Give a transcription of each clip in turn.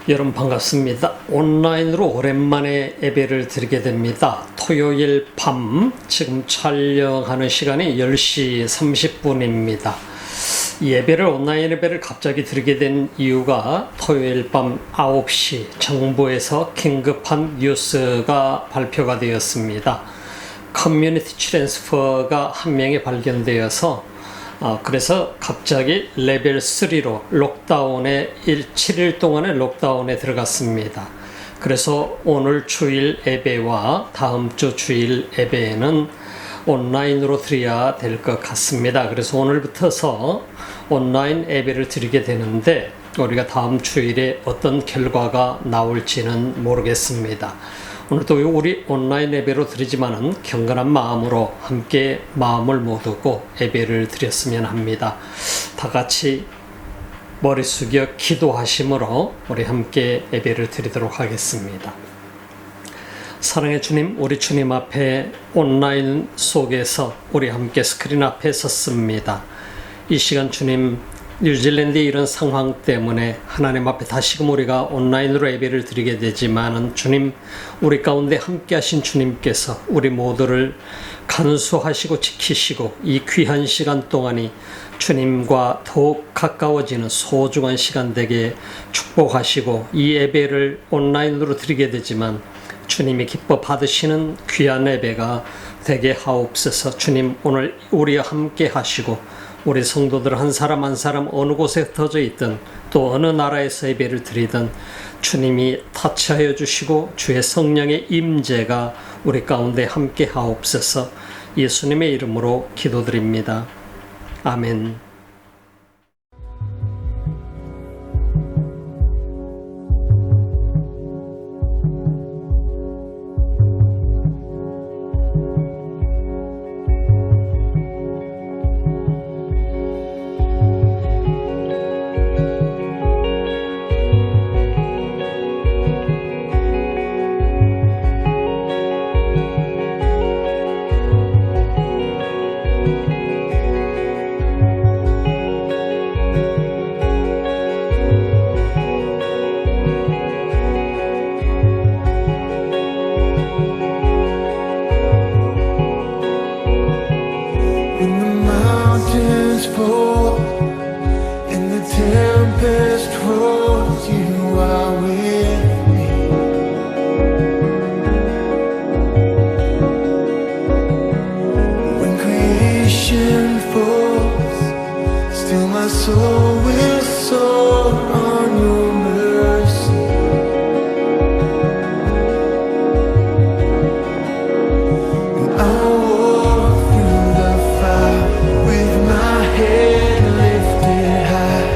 여러분 반갑습니다. 온라인으로 오랜만에 예배를 드리게 됩니다. 토요일 밤 지금 촬영하는 시간이 10시 30분입니다. 예배를 온라인 예배를 갑자기 드리게 된 이유가 토요일 밤 9시 정부에서 긴급한 뉴스가 발표가 되었습니다. 커뮤니티 트랜스퍼가 한 명이 발견되어서 그래서 갑자기 레벨 3로 록다운에 7일 동안의 록다운에 들어갔습니다. 그래서 오늘 주일 예배와 다음 주 주일 예배는 온라인으로 드려야 될 것 같습니다. 그래서 오늘부터서 온라인 예배를 드리게 되는데 우리가 다음 주일에 어떤 결과가 나올지는 모르겠습니다. 오늘도 우리 온라인 예배로 드리지만은 경건한 마음으로 함께 마음을 모으고 예배를 드렸으면 합니다. 다 같이 머리 숙여 기도하심으로 우리 함께 예배를 드리도록 하겠습니다. 사랑의 주님, 우리 주님 앞에 온라인 속에서 우리 함께 스크린 앞에 섰습니다. 이 시간 주님, 뉴질랜드의 이런 상황 때문에 하나님 앞에 다시금 우리가 온라인으로 예배를 드리게 되지만은 주님, 우리 가운데 함께 하신 주님께서 우리 모두를 간수하시고 지키시고 이 귀한 시간 동안이 주님과 더욱 가까워지는 소중한 시간 되게 축복하시고 이 예배를 온라인으로 드리게 되지만 주님이 기뻐 받으시는 귀한 예배가 되게 하옵소서. 주님, 오늘 우리와 함께 하시고 우리 성도들 한 사람 한 사람 어느 곳에 흩어져 있든 또 어느 나라에서 예배를 드리든 주님이 터치하여 주시고 주의 성령의 임재가 우리 가운데 함께 하옵소서. 예수님의 이름으로 기도드립니다. 아멘. When the mountains fall and the tempest rolls, you are with me. When creation falls, still my soul will soar on your mercy. And I'll walk through the fire with my head lifted high,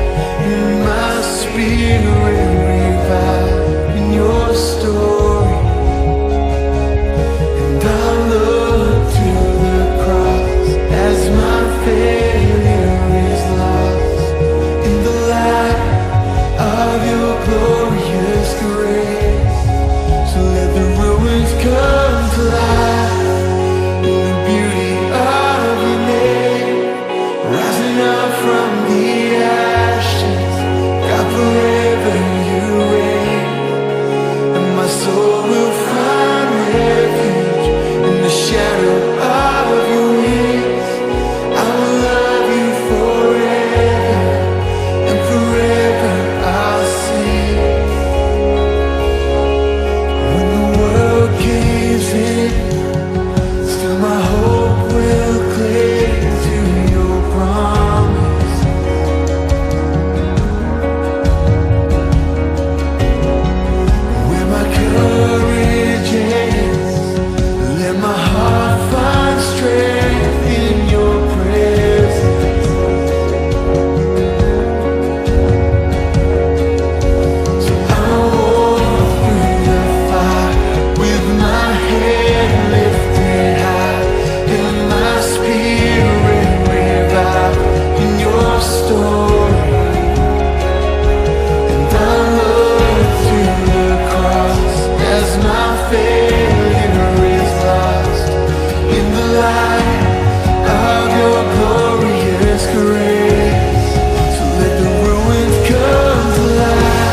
and my spirit revived in your story. And I look to the cross as my failure is lost in the light of your glorious grace. So let the ruins come to life in the beauty of your name, rising up from the ashes. God, forever you reign, and my soul will find refuge in the shadow of your wings. I will love you forever, and forever I'll sing. When the world gives in, still my hope will cling to your promise. Where my courage ends, let my heart find strength in your presence. So I'll walk through the fire with my head lifted high, and my spirit revived in your story. And I look to the cross as my failure is lost in the light of your glorious grace. So let the ruins come to life.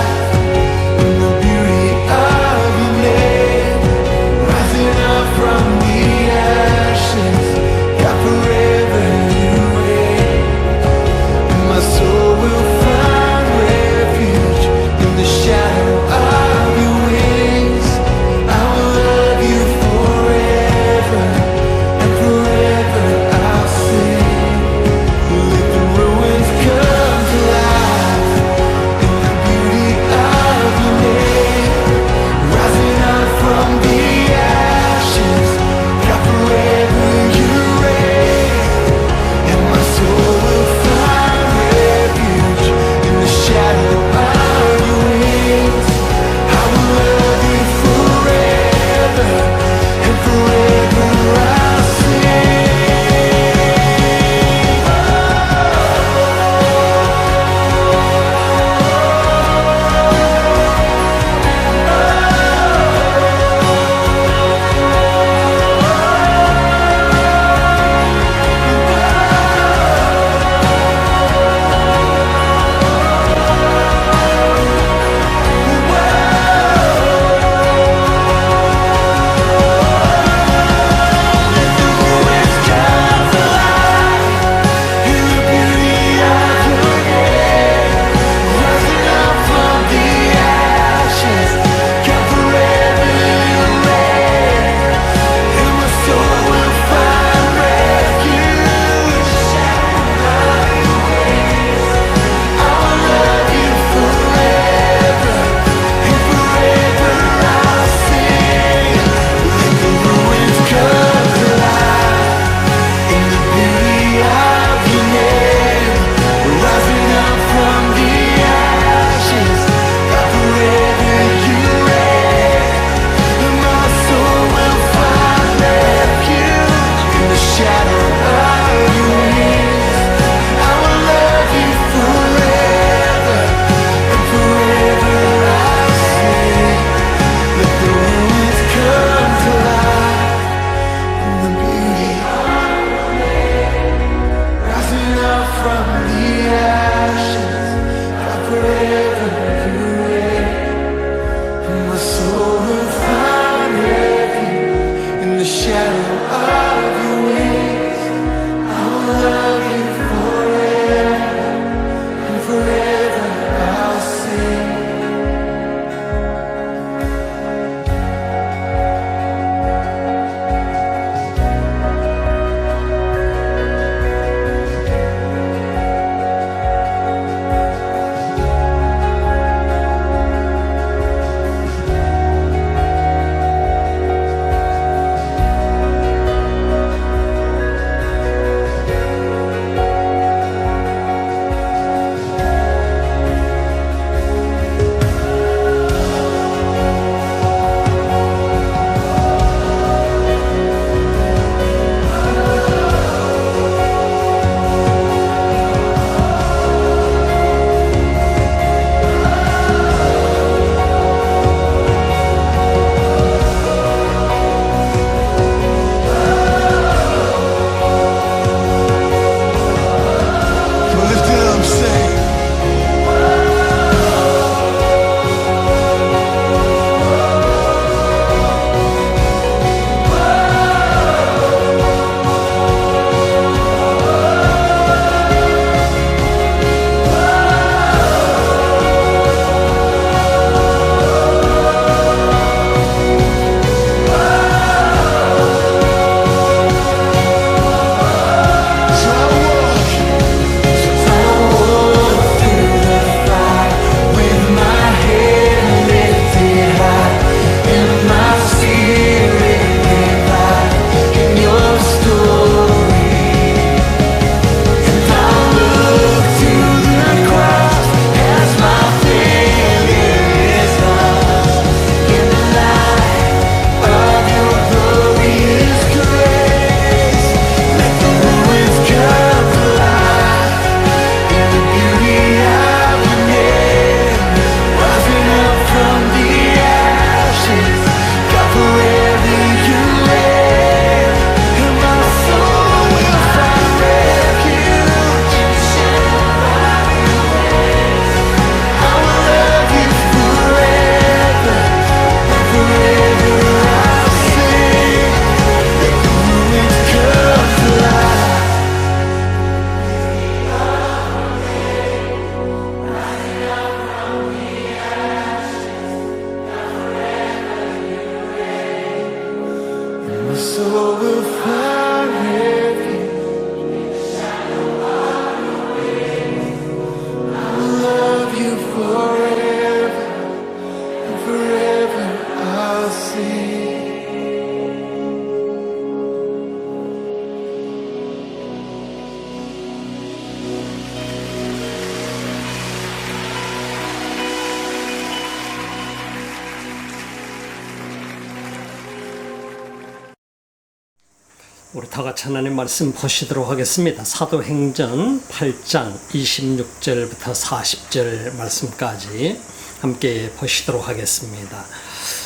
우리 다 같이 하나님 말씀 보시도록 하겠습니다. 사도행전 8장 26절부터 40절 말씀까지 함께 보시도록 하겠습니다.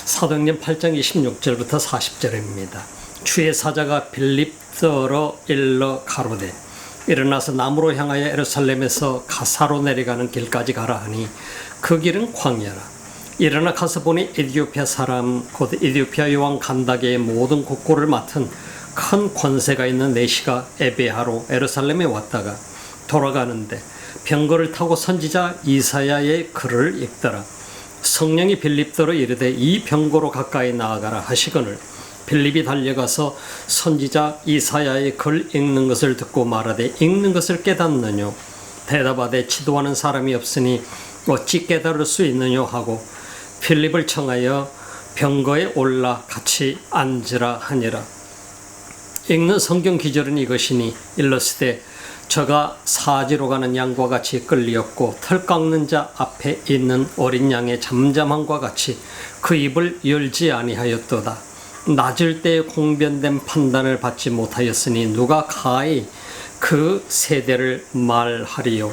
사도행전 8장 26절부터 40절입니다. 주의 사자가 빌립더로 일러 가로되 일어나서 남으로 향하여 예루살렘에서 가사로 내려가는 길까지 가라 하니 그 길은 광야라. 일어나 가서 보니 에티오피아 사람 곧 에티오피아 여왕 간다게의 모든 국고를 맡은 큰 권세가 있는 내시가 예배하러 예루살렘에 왔다가 돌아가는데 병거를 타고 선지자 이사야의 글을 읽더라. 성령이 빌립더로 이르되 이 병거로 가까이 나아가라 하시거늘 빌립이 달려가서 선지자 이사야의 글 읽는 것을 듣고 말하되 읽는 것을 깨닫느뇨 대답하되 지도하는 사람이 없으니 어찌 깨달을 수 있느뇨 하고 빌립을 청하여 병거에 올라 같이 앉으라 하니라. 읽는 성경 기절은 이것이니 일러스되 저가 사지로 가는 양과 같이 끌리었고 털 깎는 자 앞에 있는 어린 양의 잠잠함과 같이 그 입을 열지 아니하였도다. 낮을 때에 공변된 판단을 받지 못하였으니 누가 가히 그 세대를 말하리요.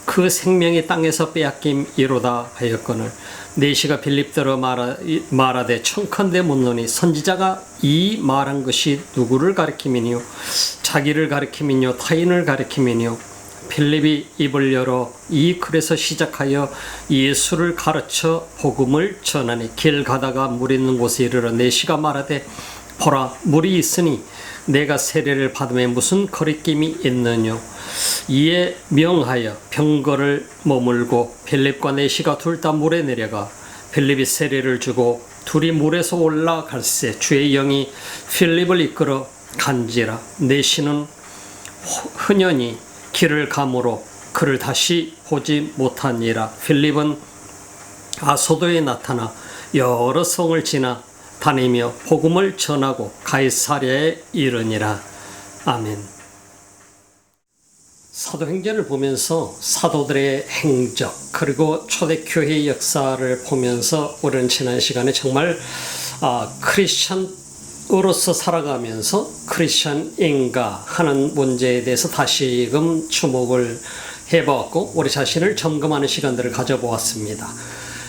그 생명이 땅에서 빼앗김 이로다 하였거늘 내시가 빌립더러 말하되 청컨대 묻노니 선지자가 이 말한 것이 누구를 가리킴이뇨 자기를 가리킴이뇨 타인을 가리킴이뇨 빌립이 입을 열어 이 글에서 시작하여 예수를 가르쳐 복음을 전하니 길 가다가 물 있는 곳에 이르러 내시가 말하되 보라 물이 있으니 내가 세례를 받음에 무슨 거리낌이 있느뇨 이에 명하여 병거를 머물고 빌립과 내시가 둘 다 물에 내려가 빌립이 세례를 주고 둘이 물에서 올라갈새 주의 영이 빌립을 이끌어 간지라 내시는 흔연히 길을 가므로 그를 다시 보지 못하니라. 빌립은 아소도에 나타나 여러 성을 지나 다니며 복음을 전하고 가이사랴에 이르니라. 아멘. 사도행전을 보면서 사도들의 행적 그리고 초대교회의 역사를 보면서 우리는 지난 시간에 정말 크리스천으로서 살아가면서 크리스천인가 하는 문제에 대해서 다시금 주목을 해보았고 우리 자신을 점검하는 시간들을 가져보았습니다.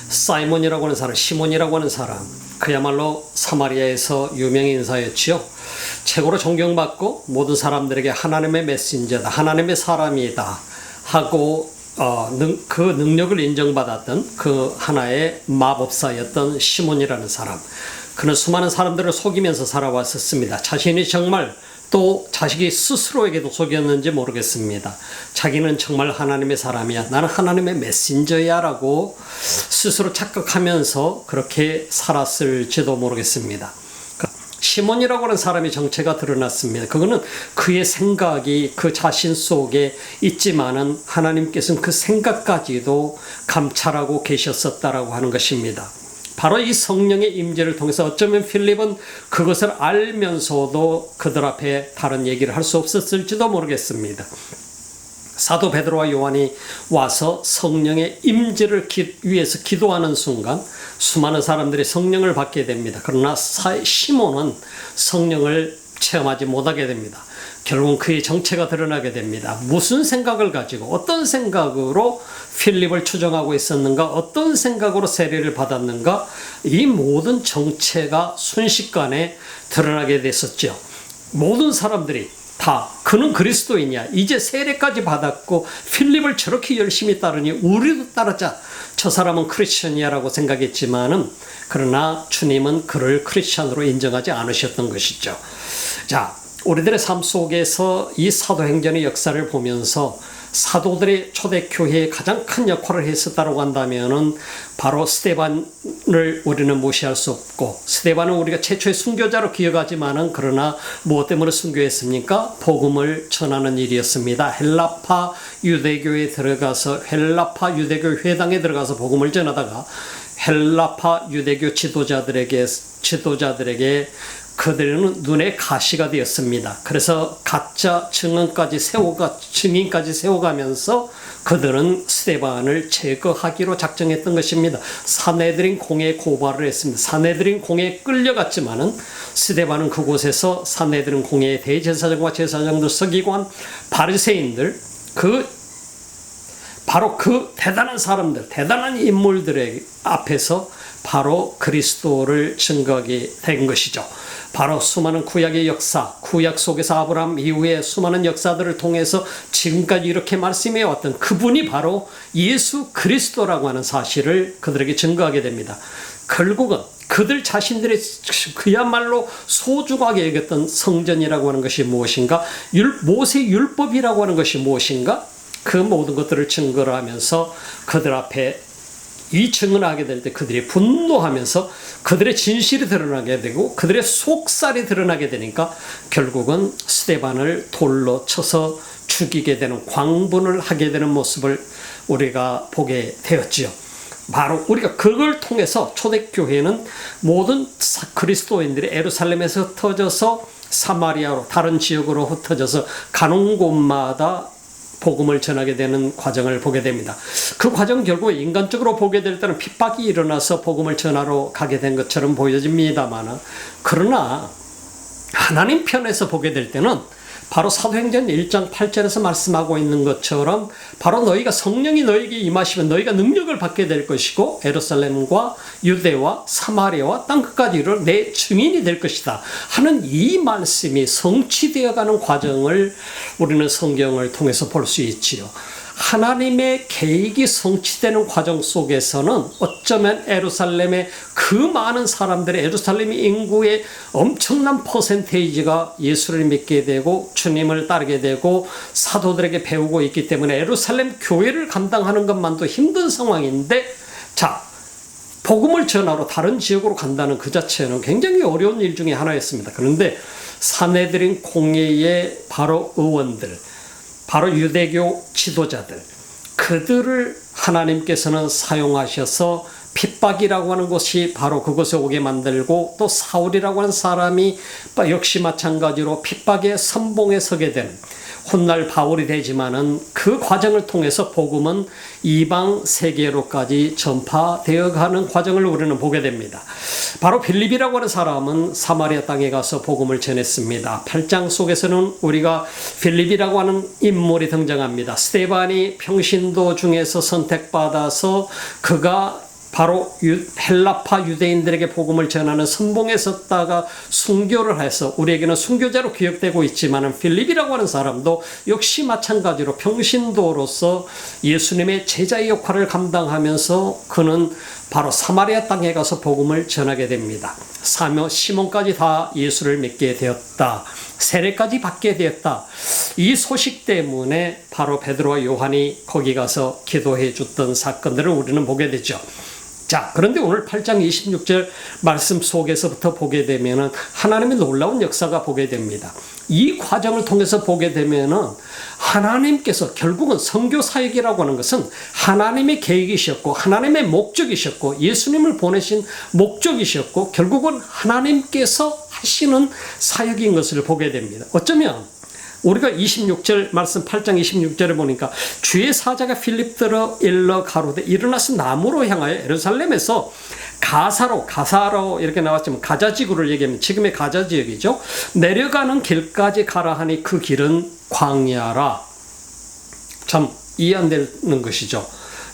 사이몬이라고 하는 사람, 시몬이라고 하는 사람 그야말로 사마리아에서 유명한 인사였지요. 최고로 존경받고 모든 사람들에게 하나님의 메신저다, 하나님의 사람이다 하고 그 능력을 인정받았던 그 하나의 마법사였던 시몬이라는 사람. 그는 수많은 사람들을 속이면서 살아왔었습니다. 자신이 정말 또 자식이 스스로에게도 속였는지 모르겠습니다. 자기는 정말 하나님의 사람이야, 나는 하나님의 메신저야 라고 스스로 착각하면서 그렇게 살았을지도 모르겠습니다. 시몬이라고 하는 사람의 정체가 드러났습니다. 그거는 그의 생각이 그 자신 속에 있지만은 하나님께서는 그 생각까지도 감찰하고 계셨었다라고 하는 것입니다. 바로 이 성령의 임재를 통해서 어쩌면 필립은 그것을 알면서도 그들 앞에 다른 얘기를 할 수 없었을지도 모르겠습니다. 사도 베드로와 요한이 와서 성령의 임재를 위해서 기도하는 순간 수많은 사람들이 성령을 받게 됩니다. 그러나 시몬은 성령을 체험하지 못하게 됩니다. 결국은 그의 정체가 드러나게 됩니다. 무슨 생각을 가지고 어떤 생각으로 필립을 추종하고 있었는가, 어떤 생각으로 세례를 받았는가, 이 모든 정체가 순식간에 드러나게 됐었죠. 모든 사람들이 다 그는 그리스도이냐, 이제 세례까지 받았고 필립을 저렇게 열심히 따르니 우리도 따르자, 저 사람은 크리스천이야 라고 생각했지만은 그러나 주님은 그를 크리스천으로 인정하지 않으셨던 것이죠. 자, 우리들의 삶 속에서 이 사도행전의 역사를 보면서 사도들의 초대교회에 가장 큰 역할을 했었다고 한다면은 바로 스데반을 우리는 무시할 수 없고, 스데반은 우리가 최초의 순교자로 기억하지만은 그러나 무엇 때문에 순교했습니까? 복음을 전하는 일이었습니다. 헬라파 유대교에 들어가서 헬라파 유대교 회당에 들어가서 복음을 전하다가 헬라파 유대교 지도자들에게 그들은 눈에 가시가 되었습니다. 그래서 가짜 증인까지 세워가면서 그들은 스데반을 제거하기로 작정했던 것입니다. 사내들인 공회에 고발을 했습니다. 사내들인 공회에 끌려갔지만은 스데반은 그곳에서 사내들인 공회의 대제사장과 제사장들, 서기관, 바리새인들, 바로 그 대단한 사람들, 대단한 인물들의 앞에서 바로 그리스도를 증거하게 된 것이죠. 바로 수많은 구약의 역사, 구약 속에서 아브라함 이후에 수많은 역사들을 통해서 지금까지 이렇게 말씀해 왔던 그분이 바로 예수 그리스도라고 하는 사실을 그들에게 증거하게 됩니다. 결국은 그들 자신들의 그야말로 소중하게 여겼던 성전이라고 하는 것이 무엇인가, 모세 율법이라고 하는 것이 무엇인가, 그 모든 것들을 증거를 하면서 그들 앞에 이 증언을 하게 될 때 그들이 분노하면서 그들의 진실이 드러나게 되고 그들의 속살이 드러나게 되니까 결국은 스데반을 돌로 쳐서 죽이게 되는, 광분을 하게 되는 모습을 우리가 보게 되었지요. 바로 우리가 그걸 통해서 초대교회는 모든 그리스도인들이 예루살렘에서 흩어져서 사마리아로, 다른 지역으로 흩어져서 가는 곳마다 복음을 전하게 되는 과정을 보게 됩니다. 그 과정 결국 인간적으로 보게 될 때는 핍박이 일어나서 복음을 전하러 가게 된 것처럼 보여집니다만, 그러나 하나님 편에서 보게 될 때는 바로 사도행전 1장 8절에서 말씀하고 있는 것처럼 바로 너희가 성령이 너희에게 임하시면 너희가 능력을 받게 될 것이고 예루살렘과 유대와 사마리아와 땅끝까지 이르러 내 증인이 될 것이다 하는 이 말씀이 성취되어가는 과정을 우리는 성경을 통해서 볼 수 있지요. 하나님의 계획이 성취되는 과정 속에서는 어쩌면 예루살렘의 그 많은 사람들의, 예루살렘 인구의 엄청난 퍼센테이지가 예수를 믿게 되고 주님을 따르게 되고 사도들에게 배우고 있기 때문에 예루살렘 교회를 감당하는 것만도 힘든 상황인데, 자, 복음을 전하러 다른 지역으로 간다는 그 자체는 굉장히 어려운 일 중에 하나였습니다. 그런데 사내들인 공회의 바로 의원들, 바로 유대교 지도자들, 그들을 하나님께서는 사용하셔서 핍박이라고 하는 것이 바로 그곳에 오게 만들고, 또 사울이라고 하는 사람이 역시 마찬가지로 핍박의 선봉에 서게 되는, 훗날 바울이 되지만은 그 과정을 통해서 복음은 이방 세계로까지 전파되어 가는 과정을 우리는 보게 됩니다. 바로 빌립이라고 하는 사람은 사마리아 땅에 가서 복음을 전했습니다. 8장 속에서는 우리가 빌립이라고 하는 인물이 등장합니다. 스데반이 평신도 중에서 선택받아서 그가 바로 헬라파 유대인들에게 복음을 전하는 선봉에 섰다가 순교를 해서 우리에게는 순교자로 기억되고 있지만, 필립이라고 하는 사람도 역시 마찬가지로 평신도로서 예수님의 제자의 역할을 감당하면서 그는 바로 사마리아 땅에 가서 복음을 전하게 됩니다. 시몬까지 다 예수를 믿게 되었다. 세례까지 받게 되었다. 이 소식 때문에 바로 베드로와 요한이 거기 가서 기도해 줬던 사건들을 우리는 보게 되죠. 자, 그런데 오늘 8장 26절 말씀 속에서부터 보게 되면은 하나님의 놀라운 역사가 보게 됩니다. 이 과정을 통해서 보게 되면은 하나님께서 결국은 선교 사역이라고 하는 것은 하나님의 계획이셨고 하나님의 목적이셨고 예수님을 보내신 목적이셨고 결국은 하나님께서 하시는 사역인 것을 보게 됩니다. 어쩌면 우리가 26절 말씀 8장 26절에 보니까 주의 사자가 필립들어 일러 가로되 일어나서 남으로 향하여 예루살렘에서 가사로 이렇게 나왔지만 가자 지구를 얘기하면 지금의 가자 지역이죠. 내려가는 길까지 가라 하니 그 길은 광야라. 참 이해 안 되는 것이죠.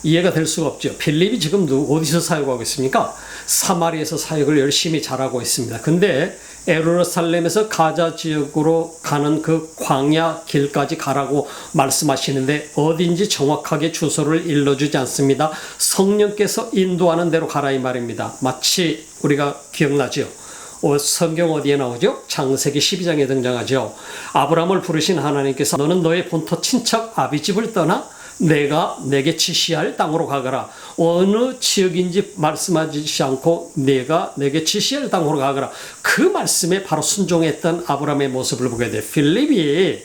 이해가 될 수가 없죠. 필립이 지금 어디서 사역하고 있습니까? 사마리아에서 사역을 열심히 잘하고 있습니다. 근데 예루살렘에서 가자 지역으로 가는 그 광야 길까지 가라고 말씀하시는데 어딘지 정확하게 주소를 일러주지 않습니다. 성령께서 인도하는 대로 가라 이 말입니다. 마치 우리가 기억나죠? 성경 어디에 나오죠? 창세기 12장에 등장하죠. 아브라함을 부르신 하나님께서 너는 너의 본토 친척 아비집을 떠나 내가 내게 지시할 땅으로 가거라. 어느 지역인지 말씀하지 않고 내가 내게 지시할 땅으로 가거라. 그 말씀에 바로 순종했던 아브라함의 모습을 보게 돼. 필립이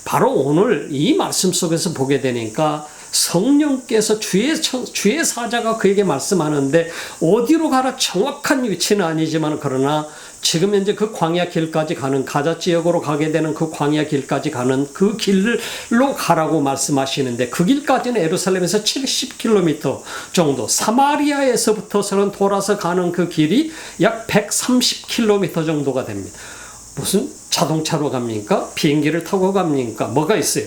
바로 오늘 이 말씀 속에서 보게 되니까 성령께서 주의 사자가 그에게 말씀하는데 어디로 가라 정확한 위치는 아니지만 그러나 지금 현재 그 광야 길까지 가는 가자 지역으로 가게 되는 그 광야 길까지 가는 그 길로 가라고 말씀하시는데 그 길까지는 예루살렘에서 70km 정도, 사마리아에서부터서는 돌아서 가는 그 길이 약 130km 정도가 됩니다. 무슨 자동차로 갑니까? 비행기를 타고 갑니까? 뭐가 있어요?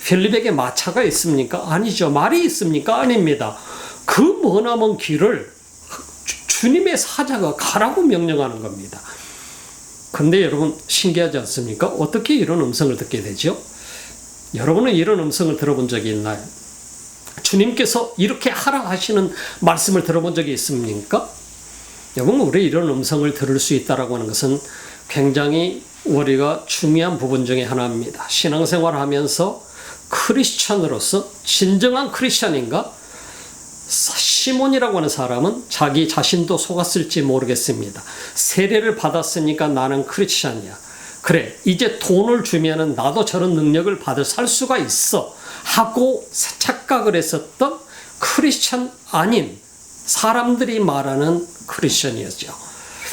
필립에게 마차가 있습니까? 아니죠. 말이 있습니까? 아닙니다. 그 머나먼 길을 주님의 사자가 가라고 명령하는 겁니다. 그런데 여러분 신기하지 않습니까? 어떻게 이런 음성을 듣게 되죠? 여러분은 이런 음성을 들어본 적이 있나요? 주님께서 이렇게 하라 하시는 말씀을 들어본 적이 있습니까? 여러분 우리 이런 음성을 들을 수 있다라고 하는 것은 굉장히 우리가 중요한 부분 중에 하나입니다. 신앙생활을 하면서 크리스찬으로서 진정한 크리스찬인가? 시몬이라고 하는 사람은 자기 자신도 속았을지 모르겠습니다. 세례를 받았으니까 나는 크리스찬이야. 그래 이제 돈을 주면은 나도 저런 능력을 살 수가 있어 하고 착각을 했었던 크리스찬 아닌 사람들이 말하는 크리스찬이었죠.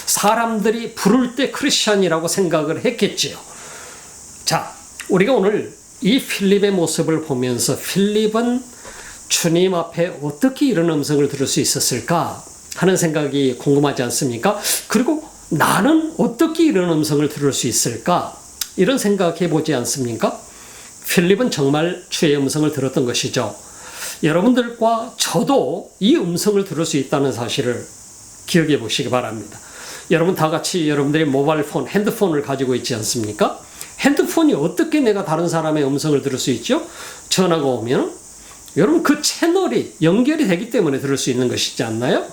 사람들이 부를 때 크리스찬이라고 생각을 했겠지요. 자, 우리가 오늘 이 필립의 모습을 보면서 필립은 주님 앞에 어떻게 이런 음성을 들을 수 있었을까 하는 생각이 궁금하지 않습니까? 그리고 나는 어떻게 이런 음성을 들을 수 있을까? 이런 생각해 보지 않습니까? 필립은 정말 주의 음성을 들었던 것이죠. 여러분들과 저도 이 음성을 들을 수 있다는 사실을 기억해 보시기 바랍니다. 여러분 다 같이 여러분들이 모바일 폰, 핸드폰을 가지고 있지 않습니까? 핸드폰이 어떻게 내가 다른 사람의 음성을 들을 수 있죠? 전화가 오면 여러분 그 채널이 연결이 되기 때문에 들을 수 있는 것이지 않나요?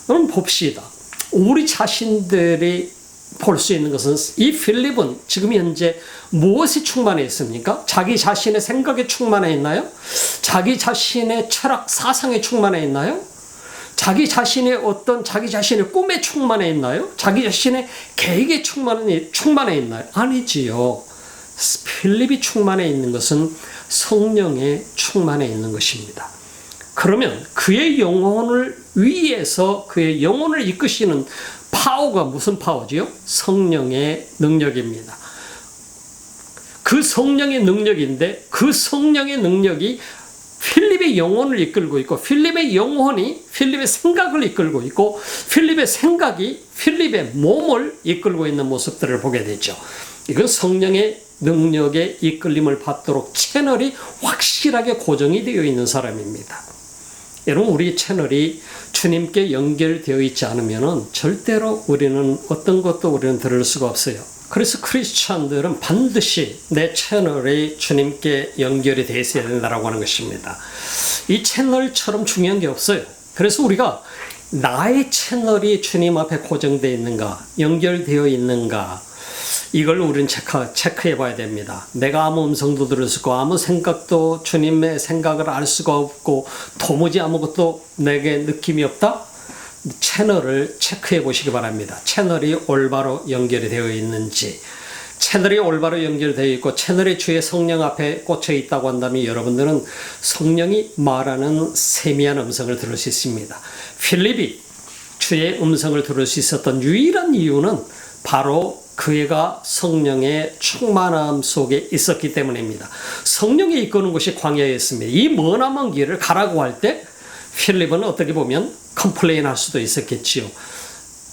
여러분 봅시다. 우리 자신들이 볼 수 있는 것은 이 필립은 지금 현재 무엇이 충만해 있습니까? 자기 자신의 생각에 충만해 있나요? 자기 자신의 철학, 사상에 충만해 있나요? 자기 자신의 꿈에 충만해 있나요? 자기 자신의 계획에 충만해 있나요? 아니지요. 필립이 충만해 있는 것은 성령에 충만해 있는 것입니다. 그러면 그의 영혼을 위해서 그의 영혼을 이끄시는 파워가 무슨 파워지요? 성령의 능력입니다. 그 성령의 능력인데 그 성령의 능력이 필립의 영혼을 이끌고 있고 필립의 영혼이 필립의 생각을 이끌고 있고 필립의 생각이 필립의 몸을 이끌고 있는 모습들을 보게 되죠. 이건 성령의 능력의 이끌림을 받도록 채널이 확실하게 고정이 되어 있는 사람입니다. 여러분 우리 채널이 주님께 연결되어 있지 않으면 절대로 우리는 어떤 것도 우리는 들을 수가 없어요. 그래서 크리스찬들은 반드시 내 채널이 주님께 연결이 되어 있어야 된다고 하는 것입니다. 이 채널처럼 중요한 게 없어요. 그래서 우리가 나의 채널이 주님 앞에 고정되어 있는가, 연결되어 있는가, 이걸 우리는 체크해 봐야 됩니다. 내가 아무 음성도 들을 수 없고 아무 생각도 주님의 생각을 알 수가 없고 도무지 아무것도 내게 느낌이 없다? 채널을 체크해 보시기 바랍니다. 채널이 올바로 연결이 되어 있는지. 채널이 올바로 연결되어 있고 채널이 주의 성령 앞에 꽂혀 있다고 한다면 여러분들은 성령이 말하는 세미한 음성을 들을 수 있습니다. 필립이 주의 음성을 들을 수 있었던 유일한 이유는 바로 그가 성령의 충만함 속에 있었기 때문입니다. 성령이 이끄는 것이 광야였습니다. 이 머나먼 길을 가라고 할 때 필립은 어떻게 보면 컴플레인 할 수도 있었겠지요.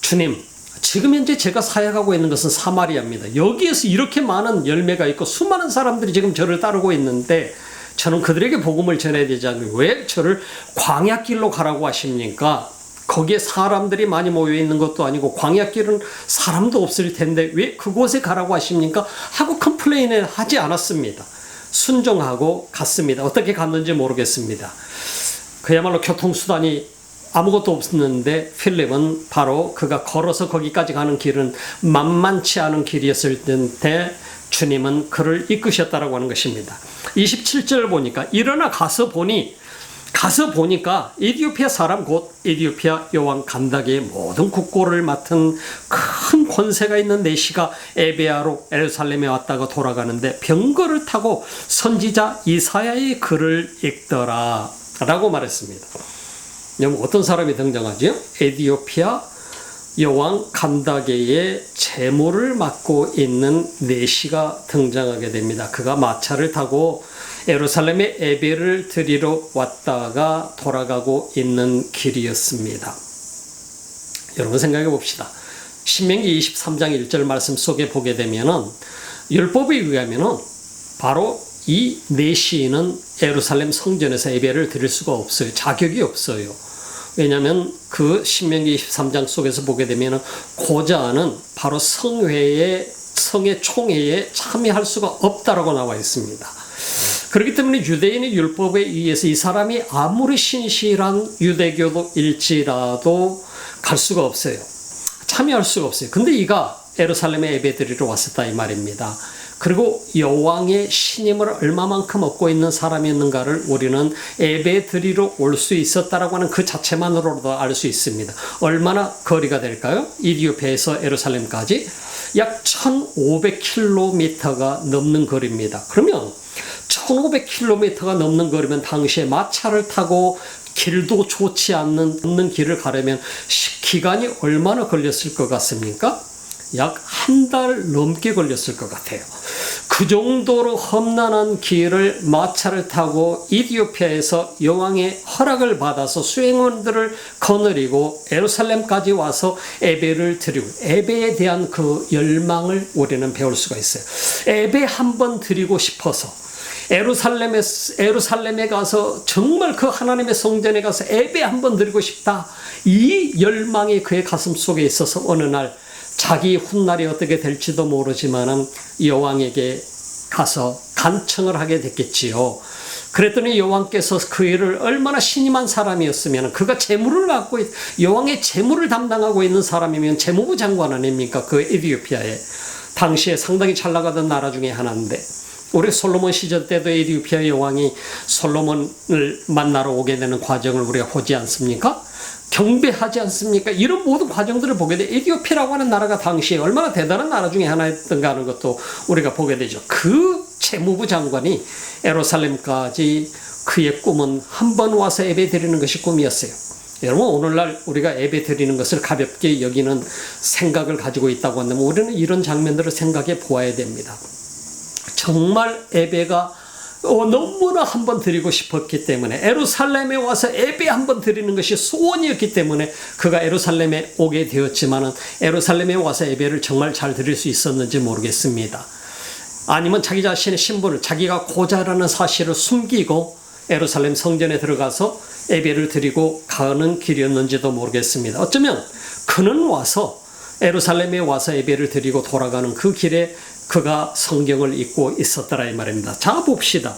주님, 지금 현재 제가 사역하고 있는 것은 사마리아입니다. 여기에서 이렇게 많은 열매가 있고 수많은 사람들이 지금 저를 따르고 있는데 저는 그들에게 복음을 전해야 되지 않으면 왜 저를 광야길로 가라고 하십니까? 거기에 사람들이 많이 모여 있는 것도 아니고 광야길은 사람도 없을 텐데 왜 그곳에 가라고 하십니까? 하고 컴플레인을 하지 않았습니다. 순종하고 갔습니다. 어떻게 갔는지 모르겠습니다. 그야말로 교통수단이 아무것도 없었는데 필립은 바로 그가 걸어서 거기까지 가는 길은 만만치 않은 길이었을 텐데 주님은 그를 이끄셨다라고 하는 것입니다. 27절 보니까 일어나 가서 보니 가서 보니까 에디오피아 사람 곧 에디오피아 여왕 간다게의 모든 국고를 맡은 큰 권세가 있는 내시가 에베아로 예루살렘에 왔다가 돌아가는데 병거를 타고 선지자 이사야의 글을 읽더라 라고 말했습니다. 여러분 어떤 사람이 등장하죠? 에디오피아 여왕 간다게의 재물을 맡고 있는 내시가 등장하게 됩니다. 그가 마차를 타고 예루살렘에 예배를 드리러 왔다가 돌아가고 있는 길이었습니다. 여러분 생각해 봅시다. 신명기 23장 1절 말씀 속에 보게 되면은 율법에 의하면은 바로 이 내시인은 예루살렘 성전에서 예배를 드릴 수가 없어요. 자격이 없어요. 왜냐하면 그 신명기 23장 속에서 보게 되면 고자는 바로 성의 총회에 참여할 수가 없다라고 나와 있습니다. 그렇기 때문에 유대인의 율법에 의해서 이 사람이 아무리 신실한 유대교도일지라도 갈 수가 없어요. 참여할 수가 없어요. 근데 이가 예루살렘에 예배드리러 왔었다 이 말입니다. 그리고 여왕의 신임을 얼마만큼 얻고 있는 사람이었는가를 우리는 예배 드리러 올 수 있었다라고 하는 그 자체만으로도 알 수 있습니다. 얼마나 거리가 될까요? 이디오피아에서 예루살렘까지 약 1500km가 넘는 거리입니다. 그러면 1500km가 넘는 거리면 당시에 마차를 타고 길도 좋지 않는 길을 가려면 기간이 얼마나 걸렸을 것 같습니까? 약 한 달 넘게 걸렸을 것 같아요. 그 정도로 험난한 길을 마차를 타고 이디오피아에서 여왕의 허락을 받아서 수행원들을 거느리고 예루살렘까지 와서 예배를 드리고 예배에 대한 그 열망을 우리는 배울 수가 있어요. 예배 한번 드리고 싶어서 예루살렘에 가서 정말 그 하나님의 성전에 가서 예배 한번 드리고 싶다. 이 열망이 그의 가슴 속에 있어서 어느 날 자기 훗날이 어떻게 될지도 모르지만은 여왕에게 가서 간청을 하게 됐겠지요. 그랬더니 여왕께서 그 일을 얼마나 신임한 사람이었으면 그가 재물을 갖고 여왕의 재물을 담당하고 있는 사람이면 재무부 장관 아닙니까? 그 에디오피아에 당시에 상당히 잘 나가던 나라 중에 하나인데 우리 솔로몬 시절 때도 에디오피아 여왕이 솔로몬을 만나러 오게 되는 과정을 우리가 보지 않습니까? 경배하지 않습니까? 이런 모든 과정들을 보게 돼. 에디오피아라고 하는 나라가 당시에 얼마나 대단한 나라 중에 하나였던가 하는 것도 우리가 보게 되죠. 그 재무부 장관이 예루살렘까지 그의 꿈은 한 번 와서 예배 드리는 것이 꿈이었어요. 여러분 오늘날 우리가 예배 드리는 것을 가볍게 여기는 생각을 가지고 있다고 한다면 우리는 이런 장면들을 생각해 보아야 됩니다. 정말 예배가 너무나 한번 드리고 싶었기 때문에 예루살렘에 와서 예배 한번 드리는 것이 소원이었기 때문에 그가 예루살렘에 오게 되었지만은 예루살렘에 와서 예배를 정말 잘 드릴 수 있었는지 모르겠습니다. 아니면 자기 자신의 신분을 자기가 고자라는 사실을 숨기고 예루살렘 성전에 들어가서 예배를 드리고 가는 길이었는지도 모르겠습니다. 어쩌면 그는 와서 예루살렘에 와서 예배를 드리고 돌아가는 그 길에 그가 성경을 읽고 있었더라 이 말입니다. 자 봅시다.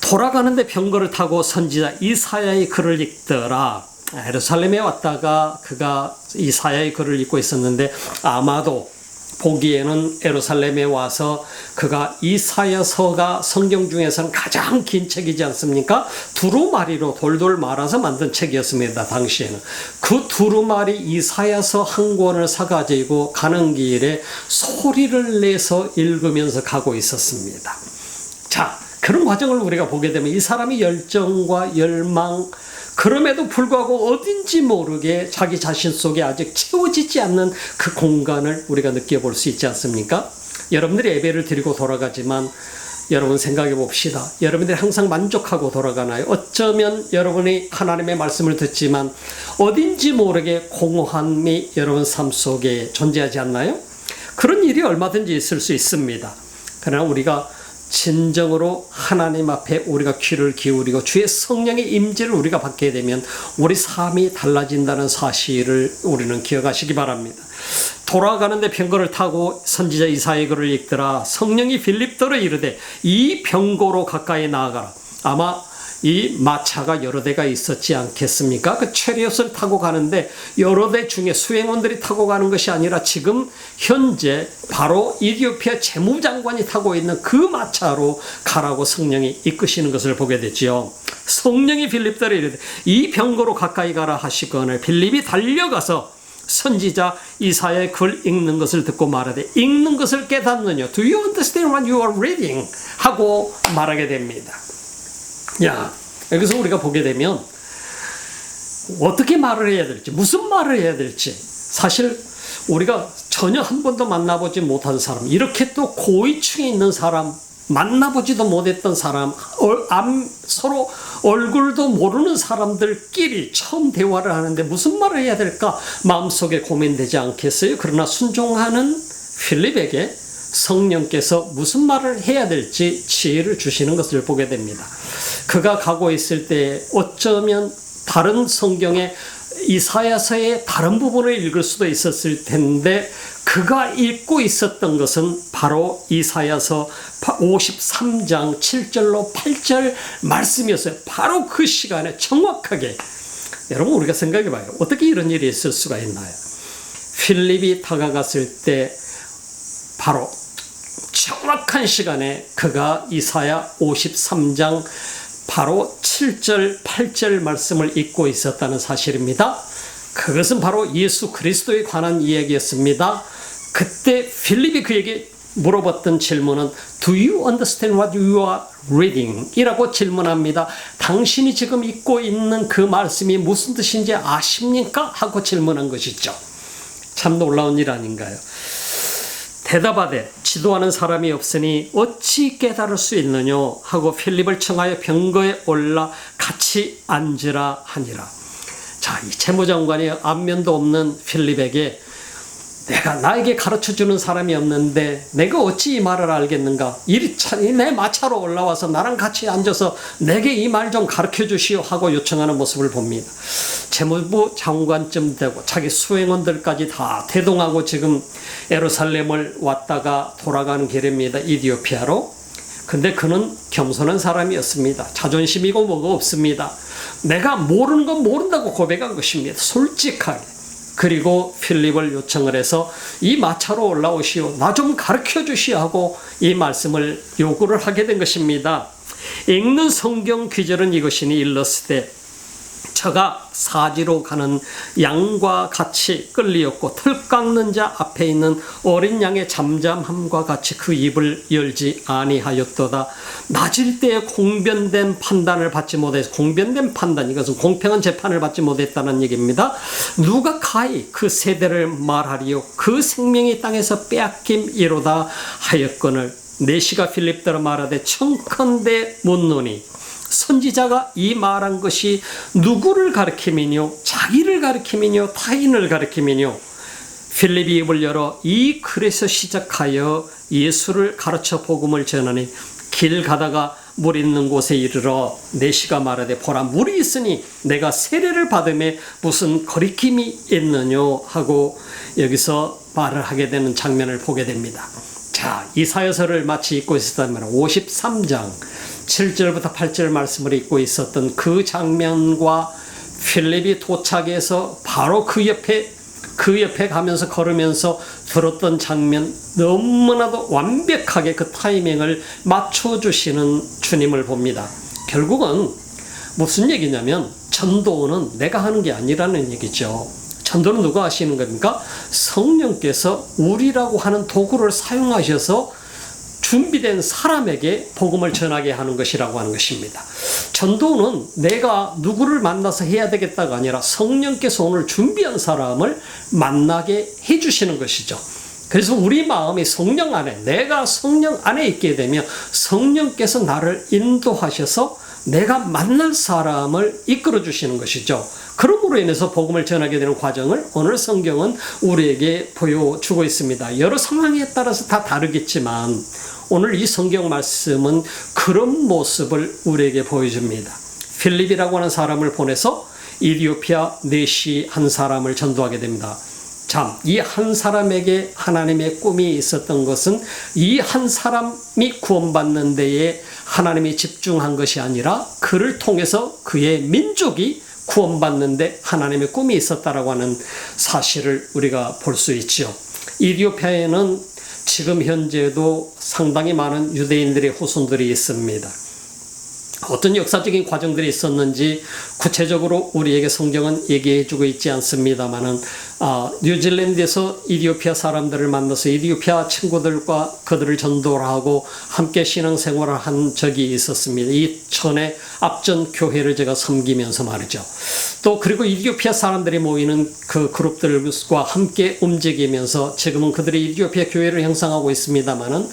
돌아가는데 병거를 타고 선지자 이사야의 글을 읽더라. 예루살렘에 왔다가 그가 이사야의 글을 읽고 있었는데 아마도 보기에는 예루살렘에 와서 그가 이사야서가 성경 중에서는 가장 긴 책이지 않습니까? 두루마리로 돌돌 말아서 만든 책이었습니다. 당시에는. 그 두루마리 이사야서 한 권을 사가지고 가는 길에 소리를 내서 읽으면서 가고 있었습니다. 자, 그런 과정을 우리가 보게 되면 이 사람의 열정과 열망, 그럼에도 불구하고 어딘지 모르게 자기 자신 속에 아직 채워지지 않는 그 공간을 우리가 느껴볼 수 있지 않습니까? 여러분들이 예배를 드리고 돌아가지만 여러분 생각해 봅시다. 여러분들이 항상 만족하고 돌아가나요? 어쩌면 여러분이 하나님의 말씀을 듣지만 어딘지 모르게 공허함이 여러분 삶 속에 존재하지 않나요? 그런 일이 얼마든지 있을 수 있습니다. 그러나 우리가 진정으로 하나님 앞에 우리가 귀를 기울이고 주의 성령의 임재를 우리가 받게 되면 우리 삶이 달라진다는 사실을 우리는 기억하시기 바랍니다. 돌아가는데 병거를 타고 선지자 이사야의 글을 읽더라. 성령이 빌립더로 이르되 이 병고로 가까이 나아가라. 아마 이 마차가 여러 대가 있었지 않겠습니까? 그 체리엇을 타고 가는데 여러 대 중에 수행원들이 타고 가는 것이 아니라 지금 현재 바로 이디오피아 재무장관이 타고 있는 그 마차로 가라고 성령이 이끄시는 것을 보게 되지요. 성령이 빌립들에게 이르되 이 병거로 가까이 가라 하시거늘 빌립이 달려가서 선지자 이사야의 글 읽는 것을 듣고 말하되 읽는 것을 깨닫느냐? Do you understand what you are reading? 하고 말하게 됩니다. 야, 여기서 우리가 보게 되면 어떻게 말을 해야 될지, 무슨 말을 해야 될지, 사실 우리가 전혀 한 번도 만나보지 못한 사람, 이렇게 또 고위층에 있는 사람, 만나보지도 못했던 사람, 서로 얼굴도 모르는 사람들끼리 처음 대화를 하는데 무슨 말을 해야 될까 마음속에 고민되지 않겠어요? 그러나 순종하는 필립에게 성령께서 무슨 말을 해야 될지 지혜를 주시는 것을 보게 됩니다. 그가 가고 있을 때 어쩌면 다른 성경의 이사야서의 다른 부분을 읽을 수도 있었을 텐데 그가 읽고 있었던 것은 바로 이사야서 53장 7절로 8절 말씀이었어요. 바로 그 시간에 정확하게. 여러분 우리가 생각해 봐요. 어떻게 이런 일이 있을 수가 있나요? 필립이 다가갔을 때 바로 정확한 시간에 그가 이사야 53장 바로 7절, 8절 말씀을 읽고 있었다는 사실입니다. 그것은 바로 예수 그리스도에 관한 이야기였습니다. 그때 필립이 그에게 물어봤던 질문은 Do you understand what you are reading? 이라고 질문합니다. 당신이 지금 읽고 있는 그 말씀이 무슨 뜻인지 아십니까? 하고 질문한 것이죠. 참 놀라운 일 아닌가요? 대답하되 지도하는 사람이 없으니 어찌 깨달을 수 있느냐 하고 필립을 청하여 병거에 올라 같이 앉으라 하니라. 자, 이 재무장관이 안면도 없는 필립에게 나에게 가르쳐주는 사람이 없는데 내가 어찌 이 말을 알겠는가? 내 마차로 올라와서 나랑 같이 앉아서 내게 이 말 좀 가르쳐 주시오 하고 요청하는 모습을 봅니다. 재무부 장관쯤 되고 자기 수행원들까지 다 대동하고 지금 예루살렘을 왔다가 돌아가는 길입니다. 이디오피아로. 근데 그는 겸손한 사람이었습니다. 자존심이고 뭐가 없습니다. 내가 모르는 건 모른다고 고백한 것입니다. 솔직하게. 그리고 필립을 요청을 해서 이 마차로 올라오시오. 나 좀 가르쳐 주시오 하고 이 말씀을 요구를 하게 된 것입니다. 읽는 성경 귀절은 이것이니 일렀으되 저가 사지로 가는 양과 같이 끌리었고 틀 깎는 자 앞에 있는 어린 양의 잠잠함과 같이 그 입을 열지 아니하였도다. 낮을 때에 공변된 판단을 받지 못해서 공변된 판단 이것은 공평한 재판을 받지 못했다는 얘기입니다. 누가 가히 그 세대를 말하리요 그 생명이 땅에서 빼앗김이로다 하였거늘 내시가 필립더러 말하되 청컨대 묻노니 선지자가 이 말한 것이 누구를 가리킴이뇨 자기를 가리킴이뇨 타인을 가리킴이뇨 필립이 입을 열어 이 글에서 시작하여 예수를 가르쳐 복음을 전하니 길 가다가 물 있는 곳에 이르러 내시가 말하되 보라 물이 있으니 내가 세례를 받음에 무슨 거리낌이 있느냐 하고 여기서 말을 하게 되는 장면을 보게 됩니다. 자, 이사야서를 마치 읽고 있었다면 53장 7절부터 8절 말씀을 읽고 있었던 그 장면과 필립이 도착해서 바로 그 옆에 가면서 걸으면서 들었던 장면 너무나도 완벽하게 그 타이밍을 맞춰주시는 주님을 봅니다. 결국은 무슨 얘기냐면 전도는 내가 하는 게 아니라는 얘기죠. 전도는 누가 하시는 겁니까? 성령께서 우리라고 하는 도구를 사용하셔서 준비된 사람에게 복음을 전하게 하는 것이라고 하는 것입니다. 전도는 내가 누구를 만나서 해야 되겠다가 아니라 성령께서 오늘 준비한 사람을 만나게 해주시는 것이죠. 그래서 우리 마음이 성령 안에 내가 성령 안에 있게 되면 성령께서 나를 인도하셔서 내가 만날 사람을 이끌어 주시는 것이죠. 그러므로 인해서 복음을 전하게 되는 과정을 오늘 성경은 우리에게 보여주고 있습니다. 여러 상황에 따라서 다 다르겠지만 오늘 이 성경 말씀은 그런 모습을 우리에게 보여줍니다. 필립이라고 하는 사람을 보내서 이디오피아 내시 한 사람을 전도하게 됩니다. 참, 이 한 사람에게 하나님의 꿈이 있었던 것은 이 한 사람이 구원받는 데에 하나님이 집중한 것이 아니라 그를 통해서 그의 민족이 구원받는 데 하나님의 꿈이 있었다라고 하는 사실을 우리가 볼 수 있죠. 이디오피아에는 지금 현재도 상당히 많은 유대인들의 후손들이 있습니다. 어떤 역사적인 과정들이 있었는지 구체적으로 우리에게 성경은 얘기해 주고 있지 않습니다만은 뉴질랜드에서 이디오피아 사람들을 만나서 이디오피아 친구들과 그들을 전도를 하고 함께 신앙생활을 한 적이 있었습니다. 이 전에 앞전 교회를 제가 섬기면서 말이죠. 또 그리고 이디오피아 사람들이 모이는 그 그룹들과 함께 움직이면서 지금은 그들이 이디오피아 교회를 형성하고 있습니다만은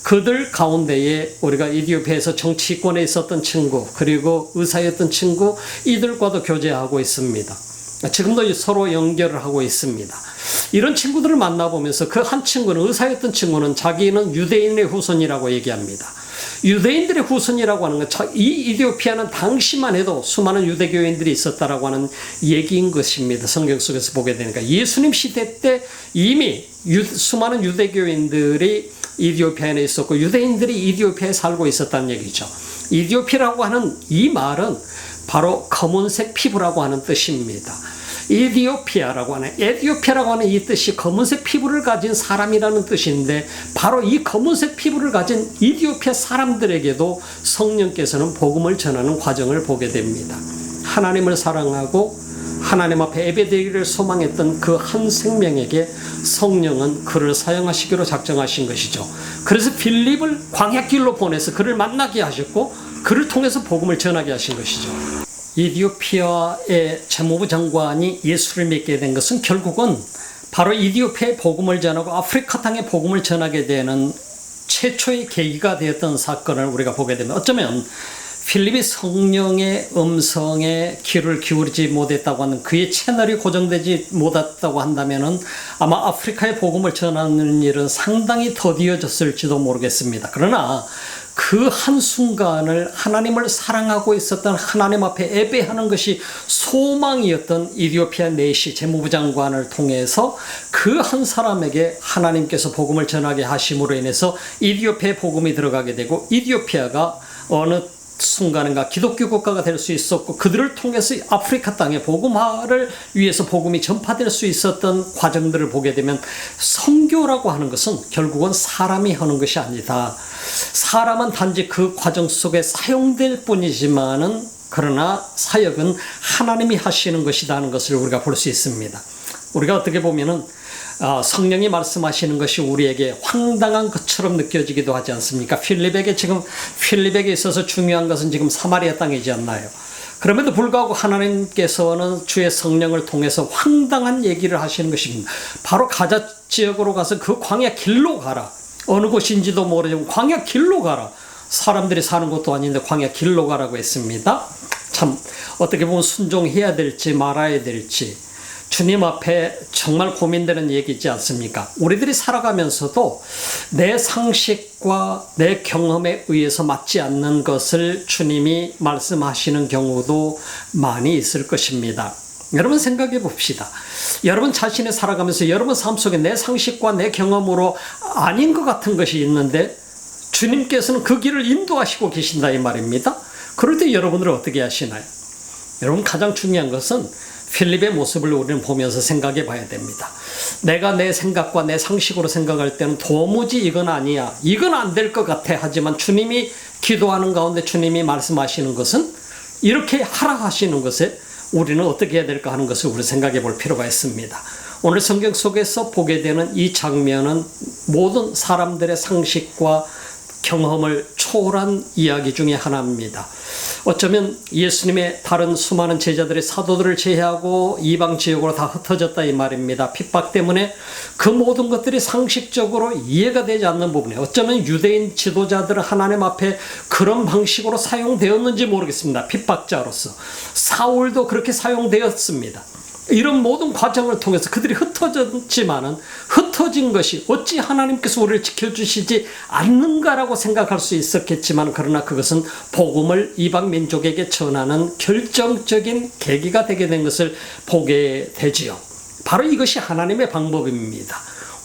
그들 가운데에 우리가 이디오피아에서 정치권에 있었던 친구, 그리고 의사였던 친구, 이들과도 교제하고 있습니다. 지금도 서로 연결을 하고 있습니다. 이런 친구들을 만나보면서 그 한 친구는, 의사였던 친구는 자기는 유대인의 후손이라고 얘기합니다. 유대인들의 후손이라고 하는 것, 이 이디오피아는 당시만 해도 수많은 유대교인들이 있었다라고 하는 얘기인 것입니다. 성경 속에서 보게 되니까 예수님 시대 때 이미 수많은 유대교인들이 이디오피아에 있었고 유대인들이 이디오피아에 살고 있었다는 얘기죠. 이디오피아라고 하는 이 말은 바로 검은색 피부라고 하는 뜻입니다. 에디오피아라고 하는 이 뜻이 검은색 피부를 가진 사람이라는 뜻인데, 바로 이 검은색 피부를 가진 이디오피아 사람들에게도 성령께서는 복음을 전하는 과정을 보게 됩니다. 하나님을 사랑하고 하나님 앞에 예배드리기를 소망했던 그 한 생명에게 성령은 그를 사용하시기로 작정하신 것이죠. 그래서 빌립을 광야길로 보내서 그를 만나게 하셨고 그를 통해서 복음을 전하게 하신 것이죠. 이디오피아의 재무부 장관이 예수를 믿게 된 것은 결국은 바로 이디오피아의 복음을 전하고 아프리카 땅의 복음을 전하게 되는 최초의 계기가 되었던 사건을 우리가 보게 됩니다. 어쩌면 필립이 성령의 음성에 귀를 기울이지 못했다고 하는, 그의 채널이 고정되지 못했다고 한다면은 아마 아프리카의 복음을 전하는 일은 상당히 더디어졌을지도 모르겠습니다. 그러나 그 한순간을 하나님을 사랑하고 있었던, 하나님 앞에 예배하는 것이 소망이었던 이디오피아 내시 재무부 장관을 통해서 그 한 사람에게 하나님께서 복음을 전하게 하심으로 인해서 이디오피아의 복음이 들어가게 되고, 이디오피아가 어느 순간인가 기독교 국가가 될 수 있었고, 그들을 통해서 아프리카 땅에 복음화를 위해서 복음이 전파될 수 있었던 과정들을 보게 되면, 선교라고 하는 것은 결국은 사람이 하는 것이 아니다. 사람은 단지 그 과정 속에 사용될 뿐이지만은, 그러나 사역은 하나님이 하시는 것이다 하는 것을 우리가 볼 수 있습니다. 우리가 어떻게 보면은 성령이 말씀하시는 것이 우리에게 황당한 것처럼 느껴지기도 하지 않습니까? 필립에게 있어서 중요한 것은 지금 사마리아 땅이지 않나요? 그럼에도 불구하고 하나님께서는 주의 성령을 통해서 황당한 얘기를 하시는 것입니다. 바로 가자 지역으로 가서 그 광야 길로 가라. 어느 곳인지도 모르지만 광야 길로 가라. 사람들이 사는 곳도 아닌데 광야 길로 가라고 했습니다. 참 어떻게 보면 순종해야 될지 말아야 될지 주님 앞에 정말 고민되는 얘기지 않습니까? 우리들이 살아가면서도 내 상식과 내 경험에 의해서 맞지 않는 것을 주님이 말씀하시는 경우도 많이 있을 것입니다. 여러분 생각해 봅시다. 여러분 자신이 살아가면서 여러분 삶 속에 내 상식과 내 경험으로 아닌 것 같은 것이 있는데 주님께서는 그 길을 인도하시고 계신다 이 말입니다. 그럴 때 여러분들은 어떻게 하시나요? 여러분 가장 중요한 것은 필립의 모습을 우리는 보면서 생각해 봐야 됩니다. 내가 내 생각과 내 상식으로 생각할 때는 도무지 이건 아니야, 이건 안 될 것 같아 하지만 주님이 기도하는 가운데 주님이 말씀하시는 것은 이렇게 하라 하시는 것에 우리는 어떻게 해야 될까 하는 것을 우리 생각해 볼 필요가 있습니다. 오늘 성경 속에서 보게 되는 이 장면은 모든 사람들의 상식과 경험을 초월한 이야기 중에 하나입니다. 어쩌면 예수님의 다른 수많은 제자들의 사도들을 제외하고 이방 지역으로 다 흩어졌다 이 말입니다. 핍박 때문에 그 모든 것들이 상식적으로 이해가 되지 않는 부분에 어쩌면 유대인 지도자들은 하나님 앞에 그런 방식으로 사용되었는지 모르겠습니다. 핍박자로서 사울도 그렇게 사용되었습니다. 이런 모든 과정을 통해서 그들이 흩어졌지만은 흩어진 것이 어찌 하나님께서 우리를 지켜주시지 않는가라고 생각할 수 있었겠지만, 그러나 그것은 복음을 이방 민족에게 전하는 결정적인 계기가 되게 된 것을 보게 되지요. 바로 이것이 하나님의 방법입니다.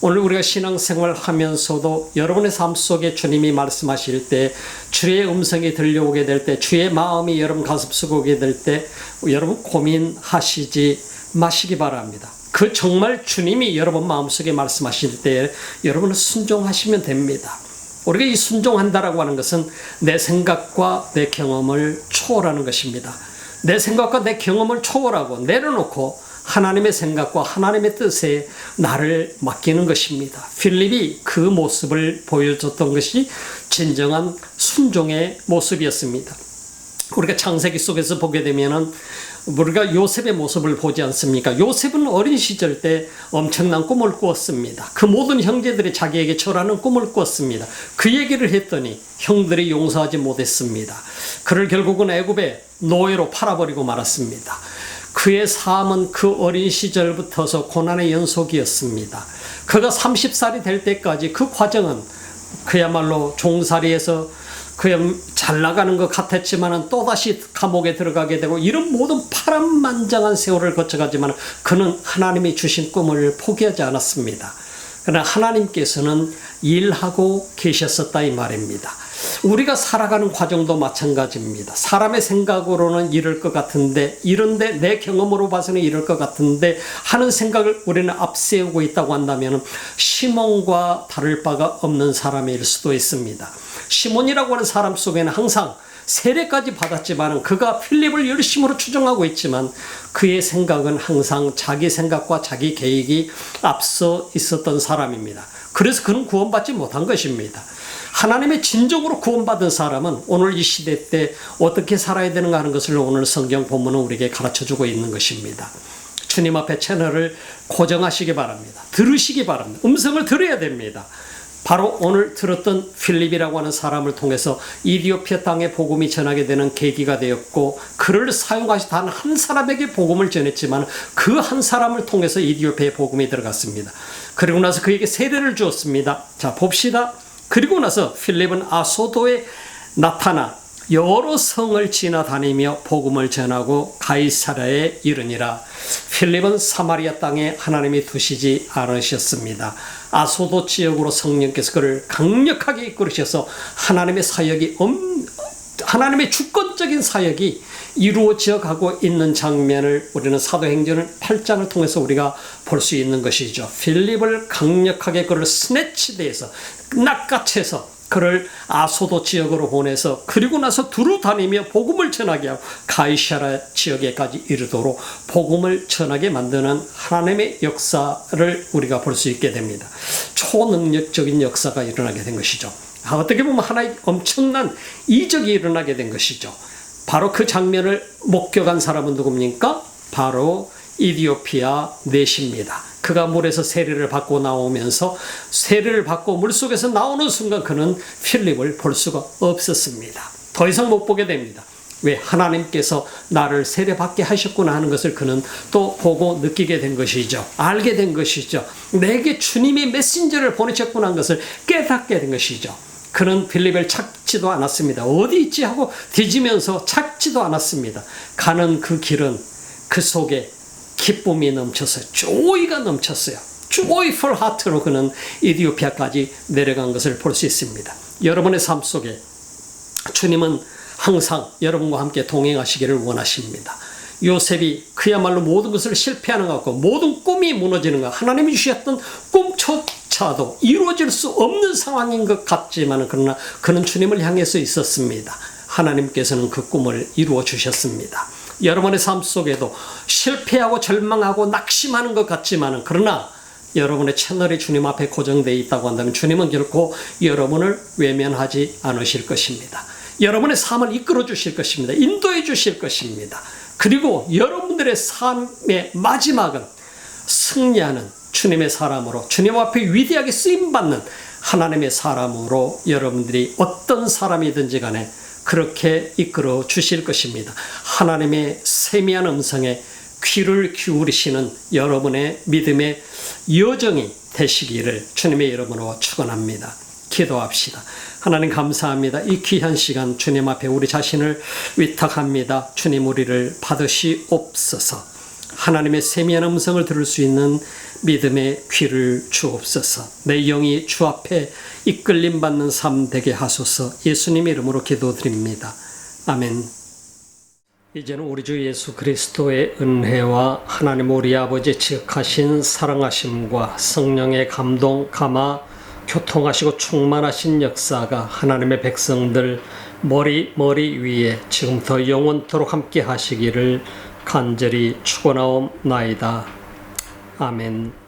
오늘 우리가 신앙생활 하면서도 여러분의 삶 속에 주님이 말씀하실 때, 주의 음성이 들려오게 될 때, 주의 마음이 여러분 가슴속에 오게 될 때 여러분 고민하시지 마시기 바랍니다. 그 정말 주님이 여러분 마음속에 말씀하실 때 여러분은 순종하시면 됩니다. 우리가 이 순종한다라고 하는 것은 내 생각과 내 경험을 초월하는 것입니다. 내 생각과 내 경험을 초월하고 내려놓고 하나님의 생각과 하나님의 뜻에 나를 맡기는 것입니다. 필립이 그 모습을 보여줬던 것이 진정한 순종의 모습이었습니다. 우리가 창세기 속에서 보게 되면은 우리가 요셉의 모습을 보지 않습니까? 요셉은 어린 시절 때 엄청난 꿈을 꾸었습니다. 그 모든 형제들이 자기에게 절하는 꿈을 꾸었습니다. 그 얘기를 했더니 형들이 용서하지 못했습니다. 그를 결국은 애굽의 노예로 팔아버리고 말았습니다. 그의 삶은 그 어린 시절부터서 고난의 연속이었습니다. 그가 30살이 될 때까지 그 과정은 그야말로 종살이에서 그냥 잘 나가는 것 같았지만 또다시 감옥에 들어가게 되고 이런 모든 파란만장한 세월을 거쳐가지만 그는 하나님이 주신 꿈을 포기하지 않았습니다. 그러나 하나님께서는 일하고 계셨었다 이 말입니다. 우리가 살아가는 과정도 마찬가지입니다. 사람의 생각으로는 이럴 것 같은데, 이런데 내 경험으로 봐서는 이럴 것 같은데 하는 생각을 우리는 앞세우고 있다고 한다면 시몬과 다를 바가 없는 사람일 수도 있습니다. 시몬이라고 하는 사람 속에는 항상 세례까지 받았지만 그가 필립을 열심으로 추종하고 있지만 그의 생각은 항상 자기 생각과 자기 계획이 앞서 있었던 사람입니다. 그래서 그는 구원받지 못한 것입니다. 하나님의 진정으로 구원받은 사람은 오늘 이 시대 때 어떻게 살아야 되는가 하는 것을 오늘 성경 본문은 우리에게 가르쳐주고 있는 것입니다. 주님 앞에 채널을 고정하시기 바랍니다. 들으시기 바랍니다. 음성을 들어야 됩니다. 바로 오늘 들었던 필립이라고 하는 사람을 통해서 이디오피아 땅에 복음이 전하게 되는 계기가 되었고, 그를 사용하시 단 한 사람에게 복음을 전했지만 그 한 사람을 통해서 이디오피아에 복음이 들어갔습니다. 그리고 나서 그에게 세례를 주었습니다. 자, 봅시다. 그리고 나서 필립은 아소도에 나타나 여러 성을 지나다니며 복음을 전하고 가이사랴에 이르니라. 필립은 사마리아 땅에 하나님이 두시지 않으셨습니다. 아소도 지역으로 성령께서 그를 강력하게 이끌으셔서 하나님의 주권적인 사역이 이루어져 가고 있는 장면을 우리는 사도행전 8장을 통해서 우리가 볼 수 있는 것이죠. 필립을 강력하게 그를 스네치대에서 낚아채서 그를 아소도 지역으로 보내서 그리고 나서 두루 다니며 복음을 전하게 하고 가이사랴 지역에까지 이르도록 복음을 전하게 만드는 하나님의 역사를 우리가 볼 수 있게 됩니다. 초능력적인 역사가 일어나게 된 것이죠. 어떻게 보면 하나의 엄청난 이적이 일어나게 된 것이죠. 바로 그 장면을 목격한 사람은 누굽니까? 바로 이디오피아 내시입니다. 그가 물에서 세례를 받고 나오면서 세례를 받고 물속에서 나오는 순간 그는 필립을 볼 수가 없었습니다. 더 이상 못 보게 됩니다. 왜? 하나님께서 나를 세례받게 하셨구나 하는 것을 그는 또 보고 느끼게 된 것이죠. 알게 된 것이죠. 내게 주님이 메신저를 보내셨구나 하는 것을 깨닫게 된 것이죠. 그는 필립을 찾지도 않았습니다. 어디 있지 하고 뒤지면서 찾지도 않았습니다. 가는 그 길은 그 속에 기쁨이 넘쳤어요. 조이가 넘쳤어요. joyful heart로 그는 이디오피아까지 내려간 것을 볼 수 있습니다. 여러분의 삶 속에 주님은 항상 여러분과 함께 동행하시기를 원하십니다. 요셉이 그야말로 모든 것을 실패하는 것 같고 모든 꿈이 무너지는 것, 하나님이 주셨던 꿈조차도 이루어질 수 없는 상황인 것 같지만 그러나 그는 주님을 향해서 있었습니다. 하나님께서는 그 꿈을 이루어 주셨습니다. 여러분의 삶 속에도 실패하고 절망하고 낙심하는 것 같지만 그러나 여러분의 채널이 주님 앞에 고정되어 있다고 한다면 주님은 결코 여러분을 외면하지 않으실 것입니다. 여러분의 삶을 이끌어 주실 것입니다. 인도해 주실 것입니다. 그리고 여러분들의 삶의 마지막은 승리하는 주님의 사람으로, 주님 앞에 위대하게 쓰임받는 하나님의 사람으로 여러분들이 어떤 사람이든지 간에 그렇게 이끌어 주실 것입니다. 하나님의 세미한 음성에 귀를 기울이시는 여러분의 믿음의 여정이 되시기를 주님의 이름으로 축원합니다. 기도합시다. 하나님 감사합니다. 이 귀한 시간 주님 앞에 우리 자신을 위탁합니다. 주님 우리를 받으시옵소서. 하나님의 세미한 음성을 들을 수 있는 믿음의 귀를 주옵소서. 내 영이 주 앞에 이끌림 받는 삶 되게 하소서. 예수님 이름으로 기도드립니다. 아멘. 이제는 우리 주 예수 그리스도의 은혜와 하나님 우리 아버지 지극하신 사랑하심과 성령의 감동, 감화, 교통하시고 충만하신 역사가 하나님의 백성들 머리 위에 지금부터 영원토록 함께 하시기를 간절히 축원하옵나이다. 아멘.